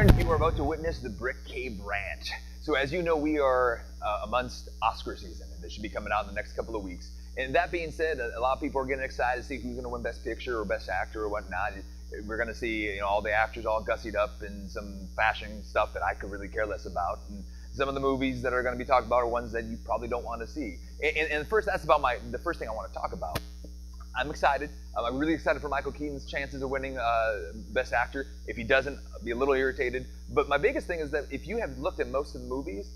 friends, you are about to witness the Brick Cave Rant. So as you know, we are amongst Oscar season, and this should be coming out in the next couple of weeks. And that being said, a lot of people are getting excited to see who's going to win Best Picture or Best Actor or whatnot. We're going to see, all the actors all gussied up in some fashion stuff that I could really care less about. And some of the movies that are going to be talked about are ones that you probably don't want to see. And first, that's about the first thing I want to talk about. I'm excited. I'm really excited for Michael Keaton's chances of winning Best Actor. If he doesn't, I'll be a little irritated. But my biggest thing is that if you have looked at most of the movies,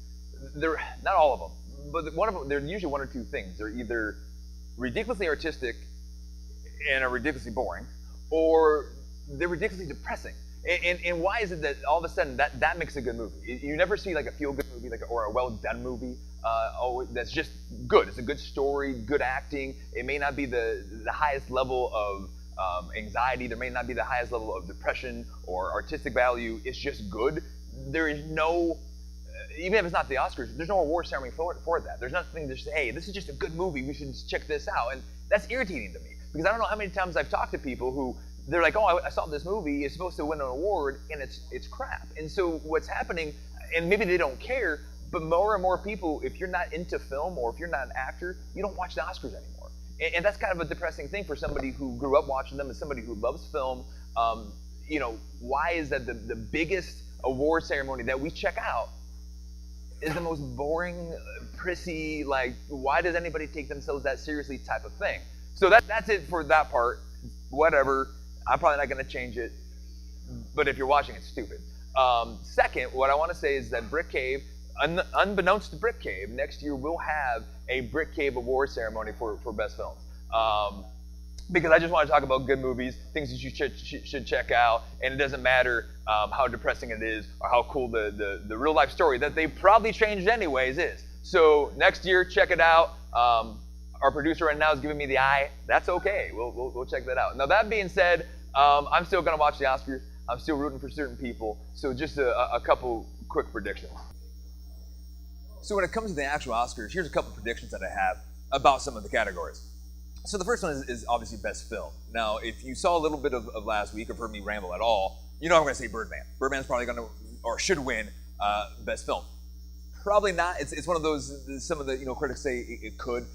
they're not all of them, but one of them, they're usually one or two things. They're either ridiculously artistic and are ridiculously boring, or they're ridiculously depressing. And why is it that all of a sudden that makes a good movie? You never see like a feel-good movie or a well-done movie that's just good. It's a good story, good acting. It may not be the highest level of anxiety. There may not be the highest level of depression or artistic value. It's just good. There is no, even if it's not the Oscars, there's no award ceremony for that. There's nothing to say, hey, this is just a good movie. We should check this out. And that's irritating to me because I don't know how many times I've talked to people who they're like, oh, I saw this movie. It's supposed to win an award, and it's crap. And so what's happening, and maybe they don't care, but more and more people, if you're not into film or if you're not an actor, you don't watch the Oscars anymore. And that's kind of a depressing thing for somebody who grew up watching them and somebody who loves film. Why is that the biggest award ceremony that we check out is the most boring, prissy, like, why does anybody take themselves that seriously type of thing? So that's it for that part. Whatever. I'm probably not going to change it, but if you're watching, it's stupid. Second, what I want to say is that Brick Cave, unbeknownst to Brick Cave, next year we'll have a Brick Cave award ceremony for Best Film. Because I just want to talk about good movies, things that you should check out, and it doesn't matter how depressing it is or how cool the real life story that they probably changed anyways is. So next year, check it out. Our producer right now is giving me the eye. That's okay. We'll check that out. Now that being said, I'm still gonna watch the Oscars. I'm still rooting for certain people. So just a couple quick predictions. So when it comes to the actual Oscars, here's a couple predictions that I have about some of the categories. So the first one is obviously Best Film. Now, if you saw a little bit of last week or heard me ramble at all, you know I'm gonna say Birdman. Birdman's probably gonna, or should win Best Film. Probably not. It's one of those, some of the critics say it could.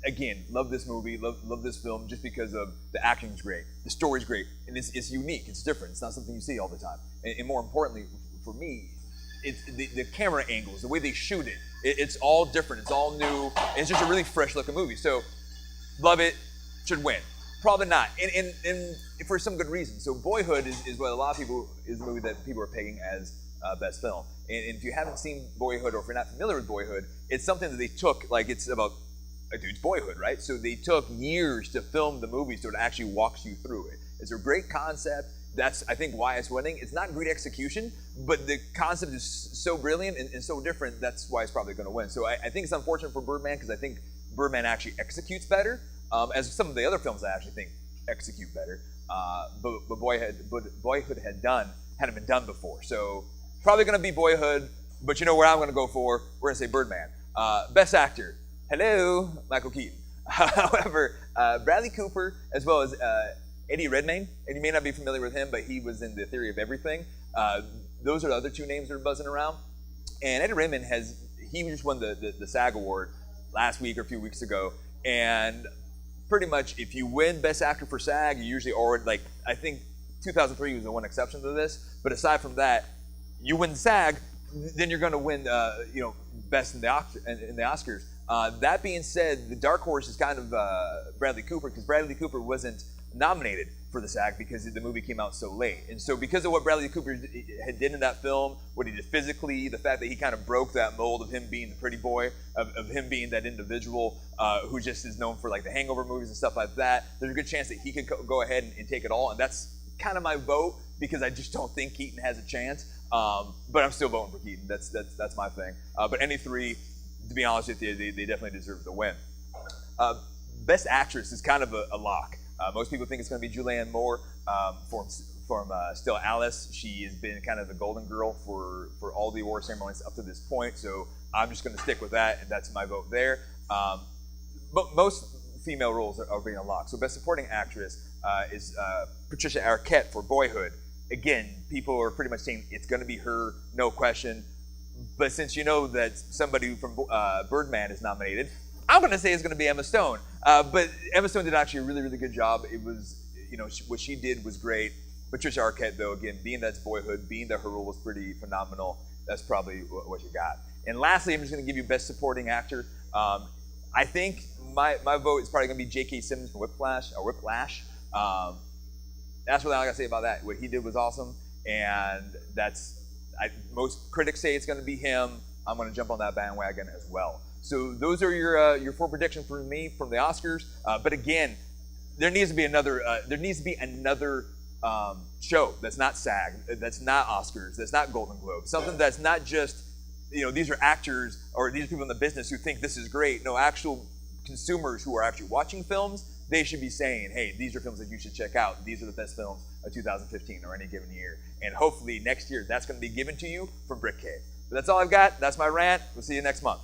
Again, love this movie, love this film just because of the acting's great, the story's great, and it's unique, it's different, it's not something you see all the time. And more importantly, for me, it's the camera angles, the way they shoot it, it's all different, it's all new, and it's just a really fresh looking movie. So, love it, should win. Probably not, and for some good reason. So Boyhood is what a lot of people, is the movie that people are pegging as Best Film. And if you haven't seen Boyhood, or if you're not familiar with Boyhood, it's something that they took, like it's about a dude's boyhood, right? So they took years to film the movie so it actually walks you through it. It's a great concept. That's, I think, why it's winning. It's not great execution, but the concept is so brilliant and so different, that's why it's probably gonna win. So I think it's unfortunate for Birdman, because I think Birdman actually executes better, as some of the other films I actually think execute better. But Boyhood hadn't been done before. So probably gonna be Boyhood, but you know where I'm gonna go for? We're gonna say Birdman. Best Actor. Hello, Michael Keaton. However, Bradley Cooper, as well as Eddie Redmayne, and you may not be familiar with him, but he was in The Theory of Everything. Those are the other two names that are buzzing around. And Eddie Redmayne he just won the SAG Award last week or a few weeks ago. And pretty much, if you win Best Actor for SAG, you usually already, like, I think 2003 was the one exception to this. But aside from that, you win SAG, then you're going to win, Best in the Oscars. That being said, the dark horse is kind of Bradley Cooper, because Bradley Cooper wasn't nominated for the SAG because the movie came out so late. And so because of what Bradley Cooper did in that film, what he did physically, the fact that he kind of broke that mold of him being the pretty boy, of him being that individual who just is known for like the Hangover movies and stuff like that, there's a good chance that he could go ahead and take it all. And that's kind of my vote, because I just don't think Keaton has a chance. But I'm still voting for Keaton. That's my thing. But any three, to be honest with you, they definitely deserve the win. Best Actress is kind of a lock. Most people think it's going to be Julianne Moore from Still Alice. She has been kind of the golden girl for all the award ceremonies up to this point, so I'm just going to stick with that, and that's my vote there. But most female roles are being unlocked. So Best Supporting Actress is Patricia Arquette for Boyhood. again, people are pretty much saying it's going to be her, no question. But since you know that somebody from Birdman is nominated, I'm going to say it's going to be Emma Stone. But Emma Stone did actually a really, really good job. It was, what she did was great. Patricia Arquette, though, again, being that's Boyhood, being that her role was pretty phenomenal, that's probably what you got. And lastly, I'm just going to give you Best Supporting Actor. I think my vote is probably going to be J.K. Simmons from Whiplash. That's really all I got to say about that. What he did was awesome, and most critics say it's going to be him. I'm going to jump on that bandwagon as well. So those are your 4 predictions for me from the Oscars. But again, there needs to be another show that's not SAG, that's not Oscars, that's not Golden Globe, something that's not just these are actors or these are people in the business who think this is great. No, actual consumers who are actually watching films, they should be saying, hey, these are films that you should check out. These are the best films of 2015 or any given year. And hopefully next year that's going to be given to you from Brick Cave. But that's all I've got. That's my rant. We'll see you next month.